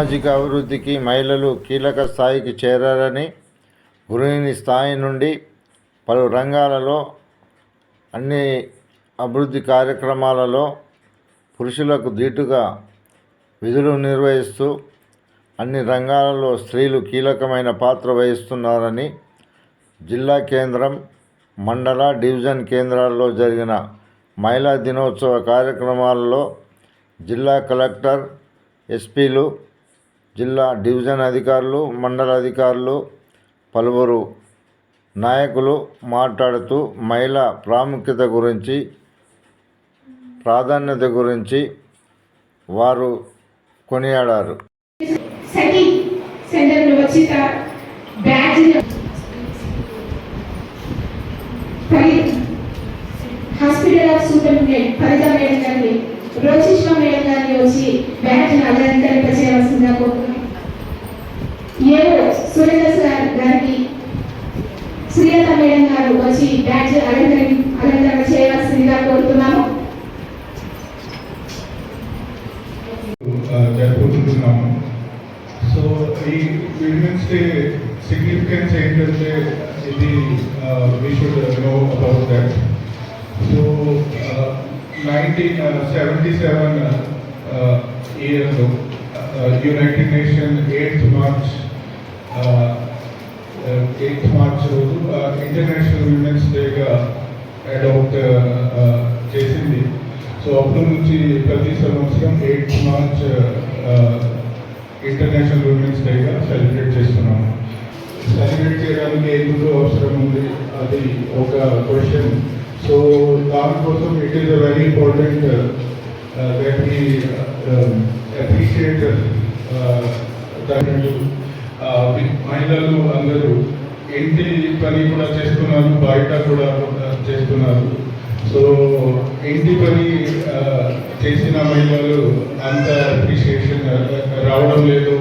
సామాజిక అభివృద్ధికి మహిళలు కీలక స్థాయికి చేరారని, గృహిణి స్థాయి నుండి పలు రంగాలలో అన్ని అభివృద్ధి కార్యక్రమాలలో పురుషులకు ధీటుగా విధులు నిర్వహిస్తూ అన్ని రంగాలలో స్త్రీలు కీలకమైన పాత్ర వహిస్తున్నారని జిల్లా కేంద్రం, మండల, డివిజన్ కేంద్రాల్లో జరిగిన మహిళా దినోత్సవ కార్యక్రమాలలో జిల్లా కలెక్టర్, ఎస్పీలు, జిల్లా డివిజన్ అధికారులు, మండల అధికారులు, పలువురు నాయకులు మాట్లాడుతూ మహిళా ప్రాధాన్యత గురించి వారు కొనియాడారు. హాస్పిటల్ ఆఫ్ సూపరింటెండెంట్ ఫలిత మేడం గారిని, రోచిష్మా మేడం గారిని వచ్చి బ్యాడ్జ్ని అలంకరింపచేయవలసిందిగా కోరుతున్నాం. ఏవో సూర్యదాస్ గారికి శ్రీలత మేడం గారు వచ్చి బ్యాడ్జ్ అలంకరణ చేయవలసిందిగా కోరుతున్నాము. జరుపుకుంటున్నాము. సో ఈ విమెన్స్ డే సిగ్నిఫికెన్స్ ఏంటంటే ఇది we should know about that. So 1977 years United Nations 8th March రోజు ఇంటర్నేషనల్ విమెన్స్ డేగా అడాప్ట్ చేసింది. సో అప్పటి నుంచి ప్రతి సంవత్సరం 8th March ఇంటర్నేషనల్ విమెన్స్ డేగా సెలబ్రేట్ చేస్తున్నాము. సెలబ్రేట్ చేయడానికి ఎందుకు అవసరం ఉంది అది ఒక క్వశ్చన్. సో దానికోసం it is a very important that we appreciate మహిళలు అందరూ ఇంటి పని కూడా చేస్తున్నారు, బయట కూడా చేస్తున్నారు. సో ఇంటి పని చేసిన మహిళలు అంత అప్రిషియేషన్ రావడం లేదు.